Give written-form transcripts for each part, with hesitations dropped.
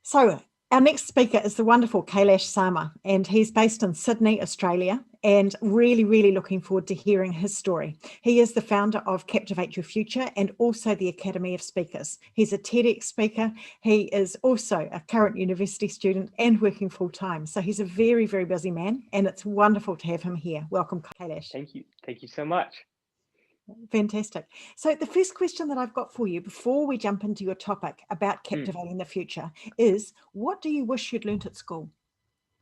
So, our next speaker is the wonderful Kailash Sarma, and he's based in Sydney, Australia, and really looking forward to hearing his story. He is the founder of Captivate Your Future and also the Academy of Speakers. He's a TEDx speaker. He is also a current university student and working full time. So, he's a very busy man, and it's wonderful to have him here. Welcome, Kailash. Thank you. Thank you so much. Fantastic. So the first question that I've got for you before we jump into your topic about Mm, captivating the future is, what do you wish you'd learnt at school?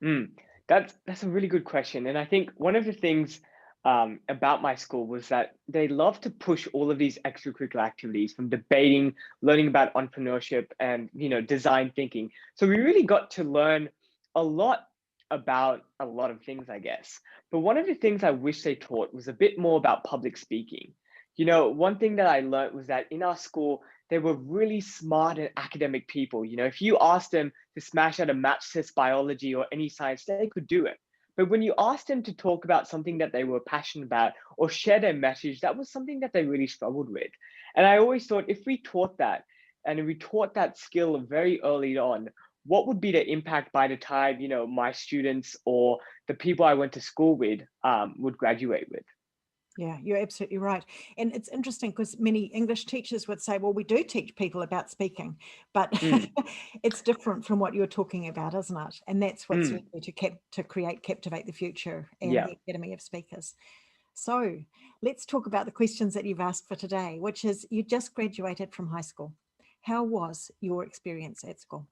mm. That's a really good question. And I think one of the things about my school was that they love to push all of these extracurricular activities from debating, learning about entrepreneurship and design thinking. So we really got to learn a lot about a lot of things, I guess. But one of the things I wish they taught was a bit more about public speaking. One thing that I learned was that in our school, they were really smart and academic people. If you asked them to smash out a match test biology or any science, they could do it. But when you asked them to talk about something that they were passionate about or share their message, that was something that they really struggled with. And I always thought if we taught that and if we taught that skill very early on, what would be the impact by the time, my students or the people I went to school with would graduate with? Yeah, you're absolutely right. And it's interesting because many English teachers would say, well, we do teach people about speaking, but Mm, it's different from what you're talking about, isn't it? And that's what's led mm, me to create Captivate the Future and yeah. the Academy of Speakers. So let's talk about the questions that you've asked for today, which is you just graduated from high school. How was your experience at school?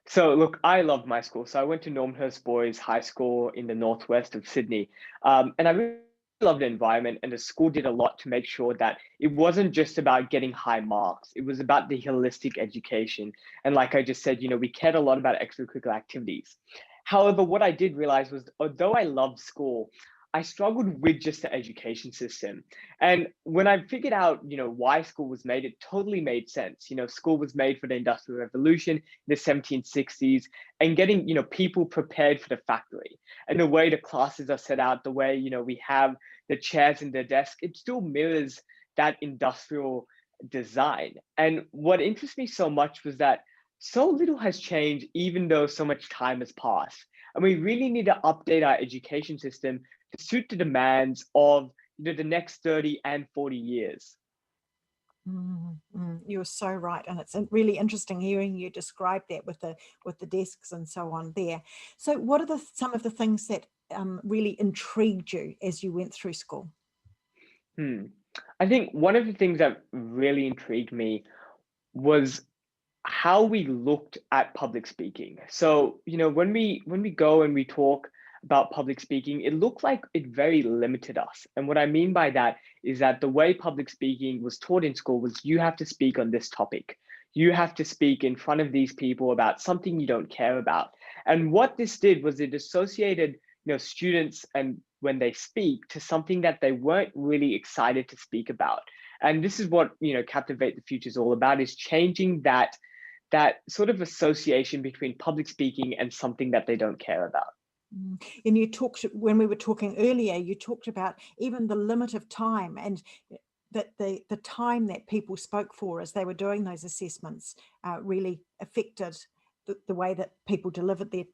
So look, I loved my school. So I went to Normhurst Boys High School in the northwest of Sydney, and I really loved the environment. And the school did a lot to make sure that it wasn't just about getting high marks. It was about the holistic education. And like I just said, we cared a lot about extracurricular activities. However, what I did realize was, although I loved school, I struggled with just the education system. And when I figured out, why school was made, it totally made sense. School was made for the Industrial Revolution in the 1760s and getting, people prepared for the factory. And the way the classes are set out, the way, we have the chairs and the desk, it still mirrors that industrial design. And what interests me so much was that so little has changed, even though so much time has passed. And we really need to update our education system to suit the demands of the next 30 and 40 years. You're so right, and it's really interesting hearing you describe that with the desks and so on there. So, what are some of the things that really intrigued you as you went through school? Hmm. I think one of the things that really intrigued me was how we looked at public speaking. So, when we go and we talk about public speaking, it looked like it very limited us. And what I mean by that is that the way public speaking was taught in school was you have to speak on this topic. You have to speak in front of these people about something you don't care about. And what this did was it associated, students and when they speak to something that they weren't really excited to speak about. And this is what, Captivate the Future is all about, is changing that sort of association between public speaking and something that they don't care about. And you talked, when we were talking earlier, you talked about even the limit of time and that the time that people spoke for as they were doing those assessments really affected the way that people delivered their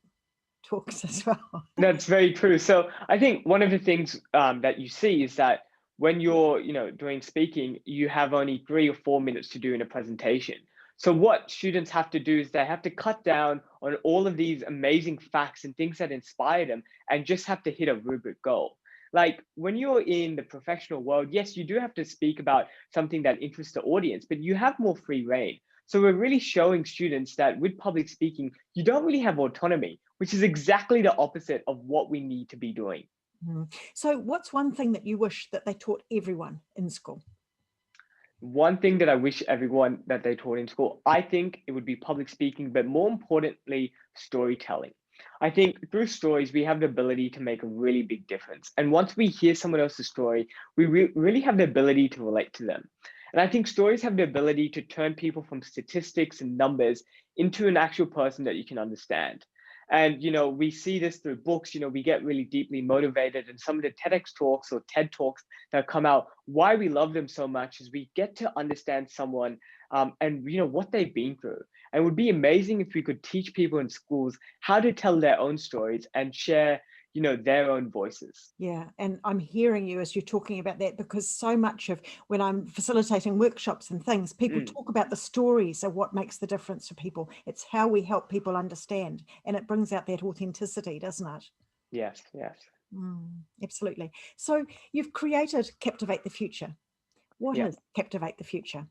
talks as well. That's very true. So I think one of the things that you see is that when you're, doing speaking, you have only 3 or 4 minutes to do in a presentation. So what students have to do is they have to cut down on all of these amazing facts and things that inspire them and just have to hit a rubric goal. Like when you're in the professional world, yes, you do have to speak about something that interests the audience, but you have more free reign. So we're really showing students that with public speaking, you don't really have autonomy, which is exactly the opposite of what we need to be doing. So, what's one thing that you wish that they taught everyone in school? One thing that I wish everyone that they taught in school, I think it would be public speaking, but more importantly, storytelling. I think through stories, we have the ability to make a really big difference. And once we hear someone else's story, we really have the ability to relate to them. And I think stories have the ability to turn people from statistics and numbers into an actual person that you can understand. And, we see this through books, we get really deeply motivated. And some of the TEDx talks or TED talks that come out, why we love them so much is we get to understand someone and, what they've been through. And it would be amazing if we could teach people in schools how to tell their own stories and share, their own voices. Yeah, and I'm hearing you as you're talking about that, because so much of when I'm facilitating workshops and things, people Mm, talk about the stories of what makes the difference for people. It's how we help people understand, and it brings out that authenticity, doesn't it? yes, yes. Absolutely. So you've created Captivate the Future. What Yeah. is Captivate the Future?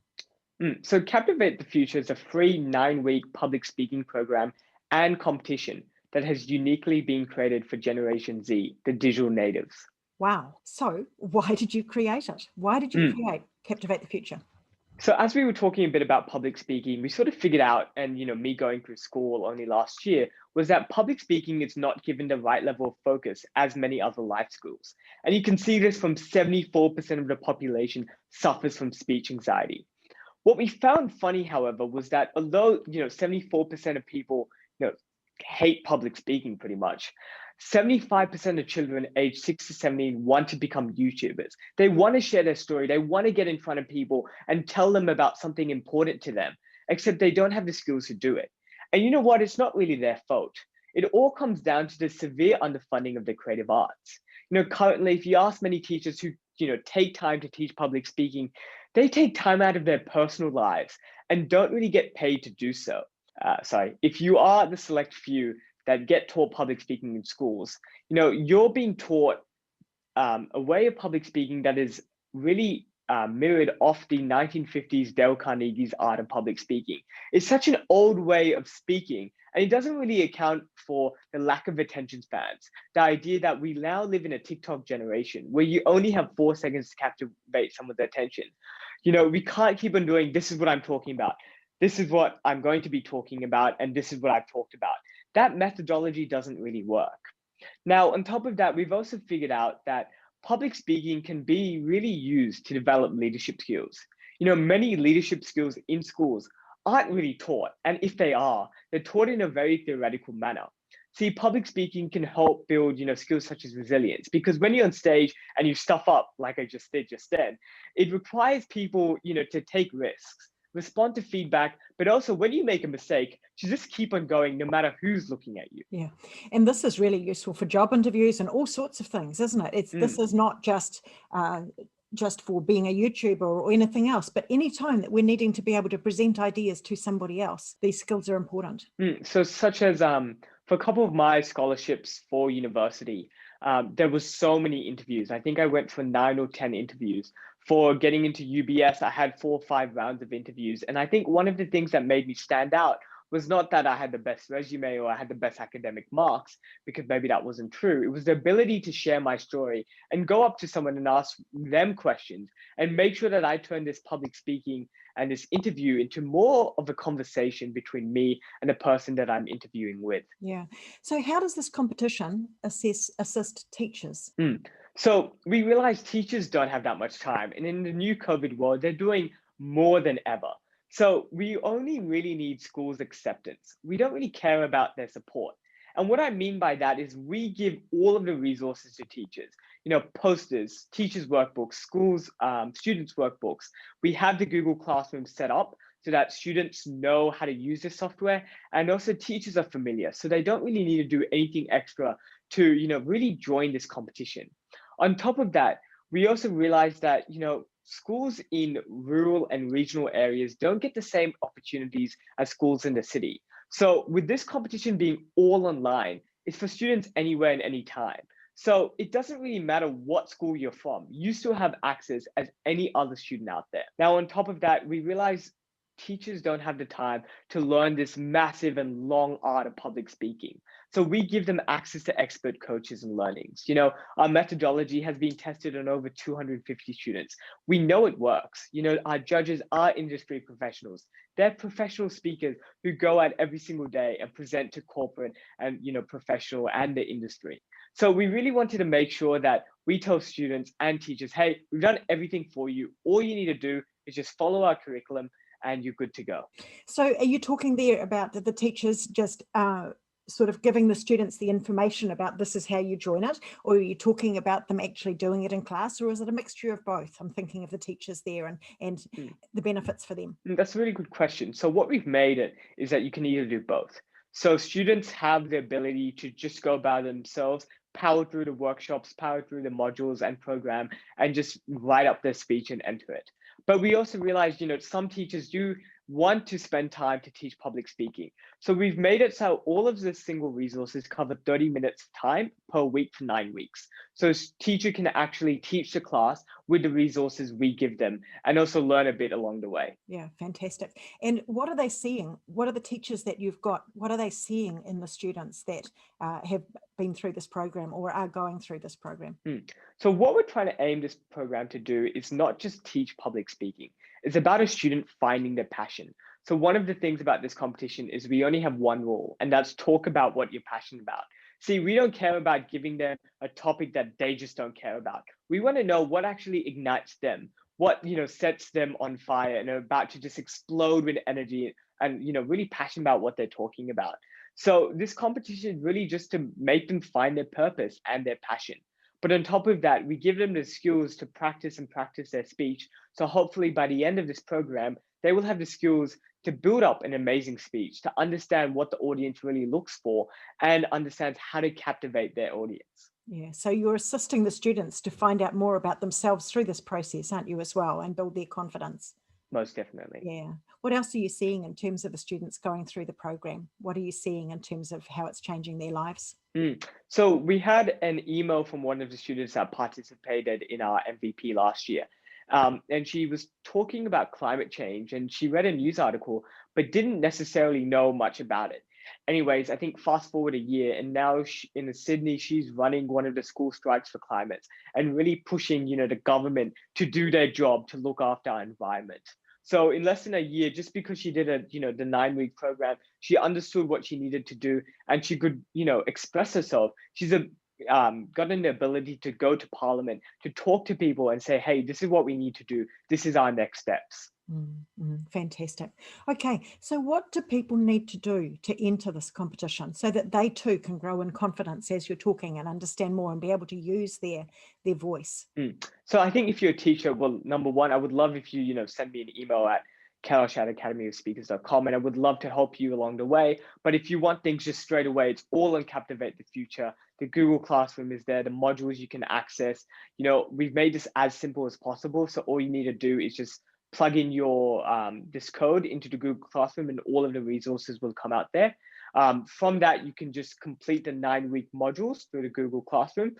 So Captivate the Future is a free 9-week public speaking program and competition that has uniquely been created for Generation Z, the digital natives. Wow. So why did you create it? Why did you Mm. create Captivate the Future? So as we were talking a bit about public speaking, we sort of figured out, and me going through school only last year, was that public speaking is not given the right level of focus as many other life skills. And you can see this from 74% of the population suffers from speech anxiety. What we found funny, however, was that although 74% of people hate public speaking pretty much, 75% of children aged 6 to 17 want to become YouTubers. They want to share their story. They want to get in front of people and tell them about something important to them, except they don't have the skills to do it. And you know what? It's not really their fault. It all comes down to the severe underfunding of the creative arts. Currently, if you ask many teachers who take time to teach public speaking, they take time out of their personal lives and don't really get paid to do so. If you are the select few that get taught public speaking in schools, you're being taught a way of public speaking that is really mirrored off the 1950s Dale Carnegie's art of public speaking. It's such an old way of speaking, and it doesn't really account for the lack of attention spans. The idea that we now live in a TikTok generation where you only have 4 seconds to captivate someone's attention. We can't keep on doing, this is what I'm talking about. This is what I'm going to be talking about, and this is what I've talked about. That methodology doesn't really work. Now, on top of that, we've also figured out that public speaking can be really used to develop leadership skills. Many leadership skills in schools aren't really taught. And if they are, they're taught in a very theoretical manner. See, public speaking can help build, skills such as resilience, because when you're on stage and you stuff up, like I just did, it requires people, to take risks, respond to feedback, but also when you make a mistake, to just keep on going no matter who's looking at you. Yeah. And this is really useful for job interviews and all sorts of things, isn't it? This is not just for being a YouTuber or anything else, but any time that we're needing to be able to present ideas to somebody else, these skills are important. So such as for a couple of my scholarships for university, there was so many interviews. I think I went for 9 or 10 interviews. For getting into UBS, I had 4 or 5 rounds of interviews. And I think one of the things that made me stand out was not that I had the best resume or I had the best academic marks, because maybe that wasn't true. It was the ability to share my story and go up to someone and ask them questions and make sure that I turn this public speaking and this interview into more of a conversation between me and the person that I'm interviewing with. Yeah. So how does this competition assist teachers? So we realize teachers don't have that much time. And in the new COVID world, they're doing more than ever. So we only really need schools' acceptance. We don't really care about their support. And what I mean by that is we give all of the resources to teachers, posters, teachers' workbooks, schools, students' workbooks. We have the Google Classroom set up so that students know how to use the software, and also teachers are familiar. So they don't really need to do anything extra to, really join this competition. On top of that, we also realized that, schools in rural and regional areas don't get the same opportunities as schools in the city. So with this competition being all online, it's for students anywhere and anytime. So it doesn't really matter what school you're from, you still have access as any other student out there. Now, on top of that, we realize teachers don't have the time to learn this massive and long art of public speaking. So we give them access to expert coaches and learnings. Our methodology has been tested on over 250 students. We know it works. Our judges are industry professionals. They're professional speakers who go out every single day and present to corporate and, professional and the industry. So we really wanted to make sure that we tell students and teachers, hey, we've done everything for you. All you need to do is just follow our curriculum and you're good to go. So are you talking there about the teachers just sort of giving the students the information about this is how you join it, or are you talking about them actually doing it in class, or is it a mixture of both? I'm thinking of the teachers there and Mm. the benefits for them. That's a really good question. So what we've made it is that you can either do both. So students have the ability to just go by themselves, power through the workshops, power through the modules and program, and just write up their speech and enter it. But we also realized, some teachers do want to spend time to teach public speaking. So we've made it so all of the single resources cover 30 minutes time per week for 9 weeks. So teacher can actually teach the class with the resources we give them and also learn a bit along the way. Yeah, fantastic. And what are they seeing? What are the teachers that you've got? What are they seeing in the students that have been through this program or are going through this program? So what we're trying to aim this program to do is not just teach public speaking. It's about a student finding their passion. So one of the things about this competition is we only have one rule, and that's talk about what you're passionate about. See, we don't care about giving them a topic that they just don't care about. We want to know what actually ignites them, what sets them on fire and are about to just explode with energy and really passionate about what they're talking about. So this competition is really just to make them find their purpose and their passion. But on top of that, we give them the skills to practice and practice their speech. So hopefully by the end of this program, they will have the skills to build up an amazing speech, to understand what the audience really looks for and understands how to captivate their audience. Yeah, so you're assisting the students to find out more about themselves through this process, aren't you, as well, and build their confidence? Most definitely. Yeah. What else are you seeing in terms of the students going through the program? What are you seeing in terms of how it's changing their lives? So we had an email from one of the students that participated in our MVP last year. And she was talking about climate change and she read a news article, but didn't necessarily know much about it. Anyways, I think fast forward a year and now in Sydney, she's running one of the school strikes for climate and really pushing, the government to do their job to look after our environment. So in less than a year, just because she did the 9-week program, she understood what she needed to do and she could, express herself. She's gotten the ability to go to Parliament, to talk to people and say, hey, this is what we need to do. This is our next steps. Fantastic. Okay, so what do people need to do to enter this competition so that they too can grow in confidence as you're talking and understand more and be able to use their voice? So I think if you're a teacher, well, number one, I would love if you, send me an email at kailash@academyofspeakers.com, and I would love to help you along the way. But if you want things just straight away, it's all on Captivate the Future. The Google Classroom is there, the modules you can access. We've made this as simple as possible. So all you need to do is just plug in your this code into the Google Classroom and all of the resources will come out there. From that, you can just complete the 9-week modules through the Google Classroom.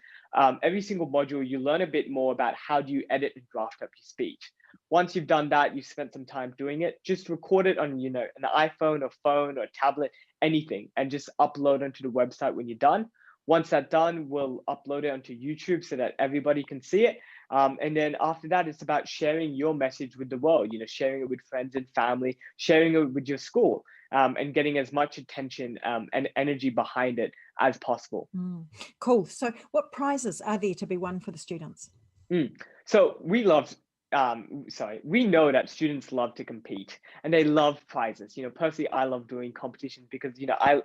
Every single module, you learn a bit more about how do you edit and draft up your speech. Once you've done that, you've spent some time doing it, just record it on, an iPhone or phone or tablet, anything, and just upload onto the website when you're done. Once that's done, we'll upload it onto YouTube so that everybody can see it. And then after that, it's about sharing your message with the world, sharing it with friends and family, sharing it with your school, and getting as much attention and energy behind it as possible. Cool. So what prizes are there to be won for the students? So we know that students love to compete and they love prizes. Personally, I love doing competitions because,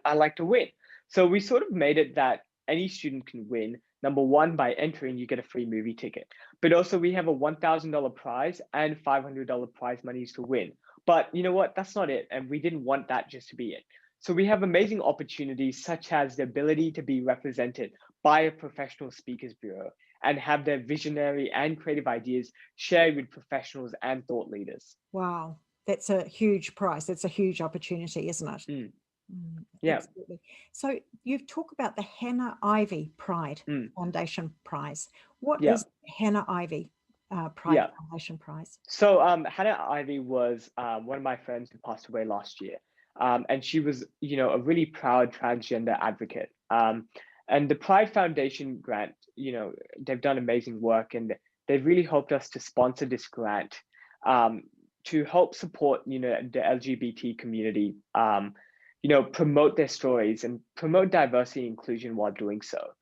I like to win. So we sort of made it that any student can win. Number one, by entering, you get a free movie ticket. But also we have a $1,000 prize and $500 prize monies to win. But you know what? That's not it. And we didn't want that just to be it. So we have amazing opportunities such as the ability to be represented by a professional speakers bureau and have their visionary and creative ideas shared with professionals and thought leaders. Wow, that's a huge prize. That's a huge opportunity, isn't it? Yeah. Absolutely. So you've talked about the Hannah Ivy Pride Foundation Prize. What is Hannah Ivy Pride Foundation Prize? So Hannah Ivy was one of my friends who passed away last year. And she was, a really proud transgender advocate. And the Pride Foundation grant, they've done amazing work and they've really helped us to sponsor this grant to help support, the LGBT community, promote their stories and promote diversity and inclusion while doing so.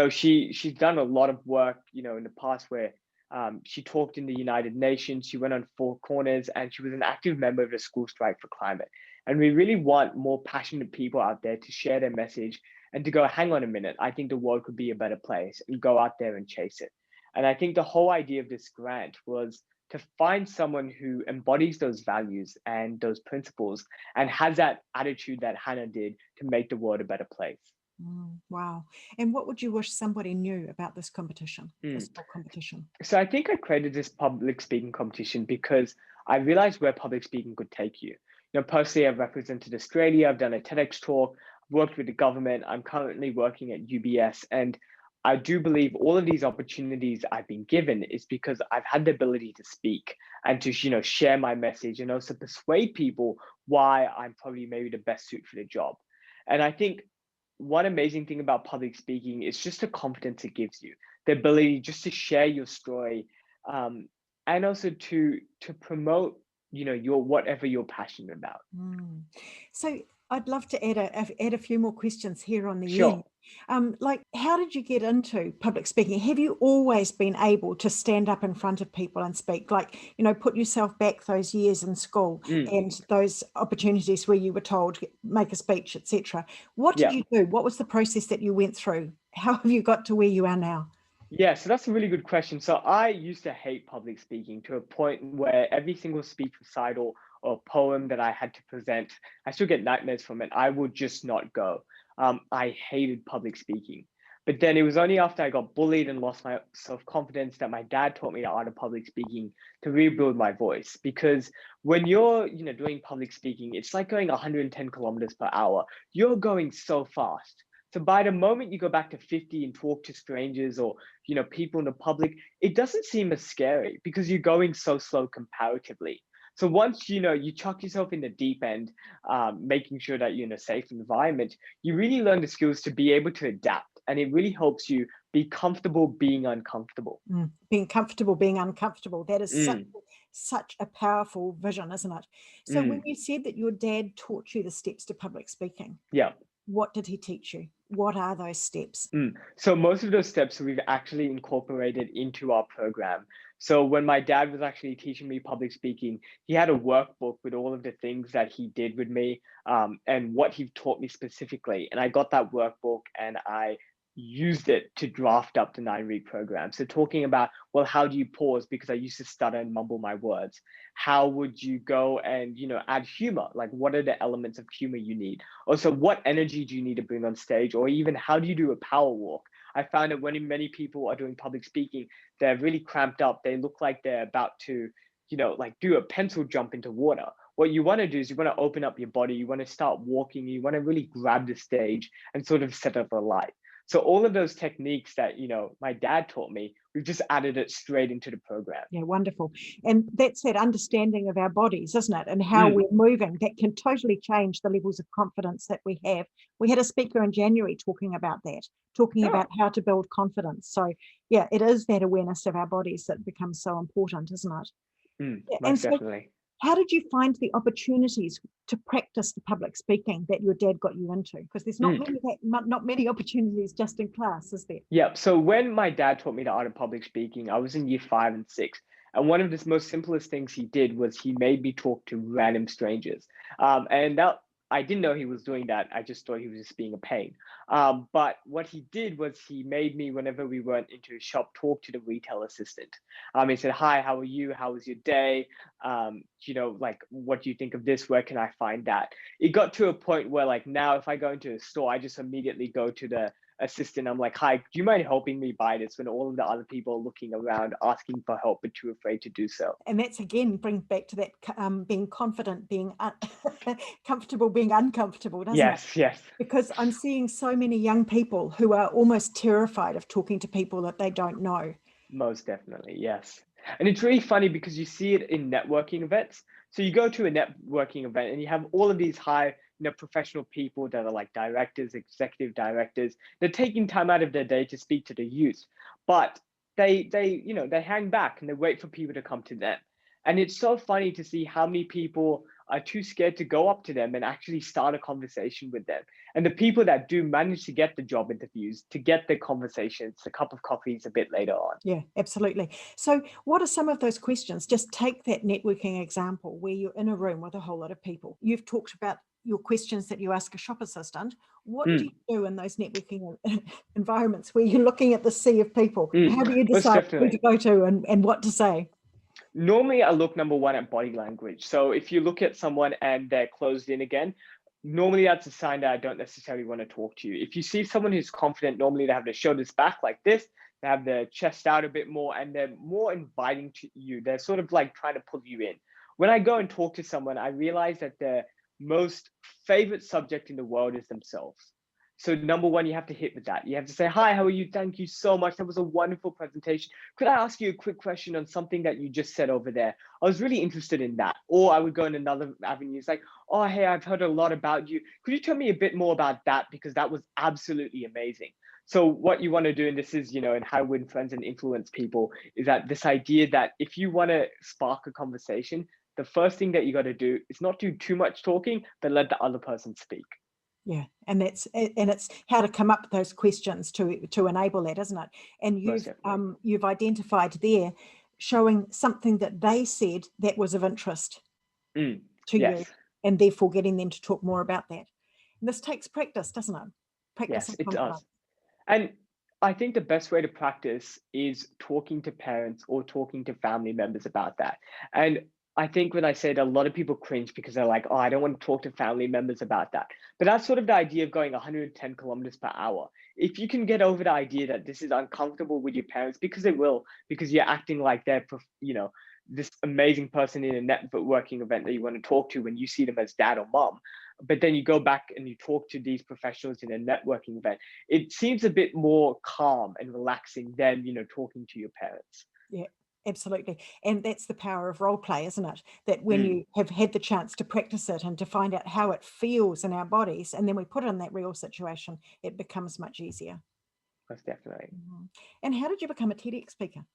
She's done a lot of work, in the past where She talked in the United Nations, she went on Four Corners, and she was an active member of the School Strike for Climate. And we really want more passionate people out there to share their message and to go, hang on a minute, I think the world could be a better place, and go out there and chase it. And I think the whole idea of this grant was to find someone who embodies those values and those principles and has that attitude that Hannah did to make the world a better place. Wow. And what would you wish somebody knew about this competition, this book competition? So I think I created this public speaking competition because I realized where public speaking could take you. You know, personally, I've represented Australia, I've done a TEDx talk, worked with the government, I'm currently working at UBS, and I do believe all of these opportunities I've been given is because I've had the ability to speak and to, you know, share my message and also persuade people why I'm probably maybe the best suit for the job. And I think one amazing thing about public speaking is just the confidence it gives you, the ability just to share your story, and also to promote, you know, your whatever you're passionate about. So I'd love to add a few more questions here on the end. Sure. Like, how did you get into public speaking? Have you always been able to stand up in front of people and speak? Like, you know, put yourself back those years in school and those opportunities where you were told, make a speech, etc. What did Yeah. you do? What was the process that you went through? How have you got to where you are now? Yeah, so that's a really good question. So I used to hate public speaking to a point where every single speech recital or poem that I had to present, I still get nightmares from it. I would just not go. I hated public speaking. But then it was only after I got bullied and lost my self-confidence that my dad taught me the art of public speaking to rebuild my voice. Because when you're, you know, doing public speaking, it's like going 110 kilometers per hour. You're going so fast. So by the moment you go back to 50 and talk to strangers or, you know, people in the public, it doesn't seem as scary because you're going so slow comparatively. So once, you know, you chuck yourself in the deep end, making sure that you're in a safe environment, you really learn the skills to be able to adapt, and it really helps you be comfortable being uncomfortable. Being comfortable, being uncomfortable. That is Mm, such a powerful vision, isn't it? So when mm, you said that your dad taught you the steps to public speaking, yeah. what did he teach you? What are those steps? So most of those steps we've actually incorporated into our program. So when my dad was actually teaching me public speaking, he had a workbook with all of the things that he did with me, and what he taught me specifically. And I got that workbook and I used it to draft up the 9-week program. So talking about, well, how do you pause? Because I used to stutter and mumble my words. How would you go and, you know, add humor? Like, what are the elements of humor you need? Also, what energy do you need to bring on stage? Or even how do you do a power walk? I found that when many people are doing public speaking, they're really cramped up. They look like they're about to, you know, like do a pencil jump into water. What you want to do is you want to open up your body. You want to start walking. You want to really grab the stage and sort of set up a light. So all of those techniques that, you know, my dad taught me, we've just added it straight into the program. Yeah, wonderful. And that's that understanding of our bodies, isn't it? And how Mm, we're moving that can totally change the levels of confidence that we have. We had a speaker in January talking about that, talking about oh, how to build confidence. So yeah, it is that awareness of our bodies that becomes so important, isn't it? Yeah, and most so definitely. how did you find the opportunities to practice the public speaking that your dad got you into? Because there's not Mm. not many opportunities just in class, is there? Yeah. So when my dad taught me the art of public speaking, I was in year 5 and 6. And one of the most simplest things he did was he made me talk to random strangers. And that I didn't know he was doing that. I just thought he was just being a pain. But what he did was he made me, whenever we went into a shop, talk to the retail assistant. He said, "Hi, how are you? How was your day? You know, like, what do you think of this? Where can I find that?" It got to a point where, like, now if I go into a store, I just immediately go to the assistant. I'm like, "Hi, do you mind helping me buy this?" When all of the other people are looking around asking for help but too afraid to do so. And that's again brings back to that being confident, being comfortable, being uncomfortable, doesn't it? Yes, yes, Because I'm seeing so many young people who are almost terrified of talking to people that they don't know. most definitely, yes. And it's really funny because you see it in networking events. So you go to a networking event and you have all of these high, you know, professional people that are like directors, executive directors. They're taking time out of their day to speak to the youth, but they hang back and they wait for people to come to them. And it's so funny to see how many people are too scared to go up to them and actually start a conversation with them. And the people that do manage to get the job interviews, to get the conversations, the cup of coffees a bit later on. Yeah, absolutely. So, what are some of those questions? Just take that networking example where you're in a room with a whole lot of people. You've talked about your questions that you ask a shop assistant. What do Mm, you do in those networking environments where you're looking at the sea of people? How do you most decide who to definitely. go to and what to say? Normally, I look number one at body language. So if you look at someone and they're closed in again, normally that's a sign that I don't necessarily want to talk to you. If you see someone who's confident, normally they have their shoulders back like this, they have their chest out a bit more, and they're more inviting to you. They're sort of like trying to pull you in. When I go and talk to someone, I realize that their most favorite subject in the world is themselves. So number one, you have to hit with that. You have to say, "Hi, how are you? Thank you so much. That was a wonderful presentation. Could I ask you a quick question on something that you just said over there? I was really interested in that." Or I would go in another avenue. It's like, "Oh, hey, I've heard a lot about you. Could you tell me a bit more about that? Because that was absolutely amazing." So what you want to do, and this is, in how to win friends and influence people, is that this idea that if you want to spark a conversation, the first thing that you got to do is not do too much talking, but let the other person speak. Yeah, and it's how to come up with those questions to enable that, isn't it? And Most definitely. you've identified there showing something that they said that was of interest Mm, to you, yes. and therefore getting them to talk more about that. And this takes practice, doesn't it? Practice Yes, and it confidence. does. And I think the best way to practice is talking to parents or talking to family members about that. And I think when I say it, a lot of people cringe because they're like, "Oh, I don't want to talk to family members about that." But that's sort of the idea of going 110 kilometers per hour. If you can get over the idea that this is uncomfortable with your parents, because it will, because you're acting like they're, this amazing person in a networking event that you want to talk to when you see them as dad or mom. But then you go back and you talk to these professionals in a networking event, it seems a bit more calm and relaxing than talking to your parents. Yeah, absolutely. And that's the power of role play, isn't it? That when Mm, you have had the chance to practice it and to find out how it feels in our bodies, and then we put it in that real situation, it becomes much easier. most definitely. Mhm. And how did you become a TEDx speaker?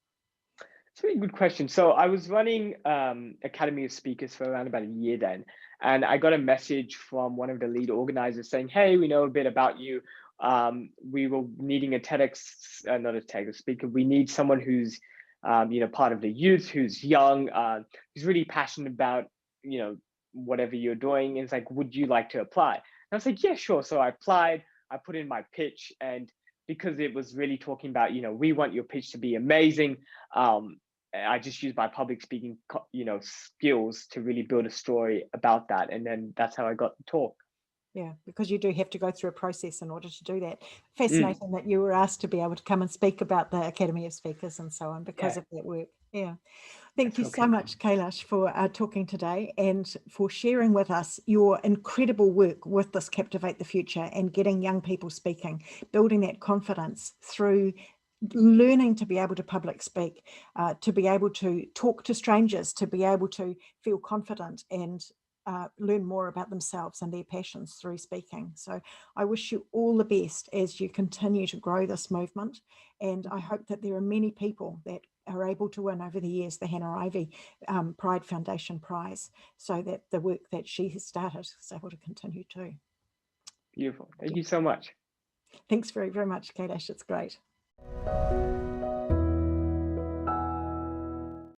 It's a really good question. So I was running Academy of Speakers for around about a year then, and I got a message from one of the lead organizers saying, "Hey, we know a bit about you. We were needing a TEDx, not a TEDx speaker. We need someone who's, part of the youth, who's young, who's really passionate about, you know, whatever you're doing." And it's like, "Would you like to apply?" And I was like, "Yeah, sure." So I applied. I put in my pitch, and because it was really talking about, we want your pitch to be amazing. Um, I just used my public speaking, skills to really build a story about that, and then that's how I got the talk. Yeah, because you do have to go through a process in order to do that. Mm, Fascinating that you were asked to be able to come and speak about the Academy of Speakers and so on because yeah, of that work. Yeah. Thank that's you so okay. much, Kailash, for talking today and for sharing with us your incredible work with this Captivate the Future and getting young people speaking, building that confidence through learning to be able to public speak, to be able to talk to strangers, to be able to feel confident and learn more about themselves and their passions through speaking. So I wish you all the best as you continue to grow this movement. And I hope that there are many people that are able to win over the years the Hannah Ivey Pride Foundation Prize so that the work that she has started is able to continue too. Beautiful. Thank you so much. Thanks very, very much, Kailash. It's great.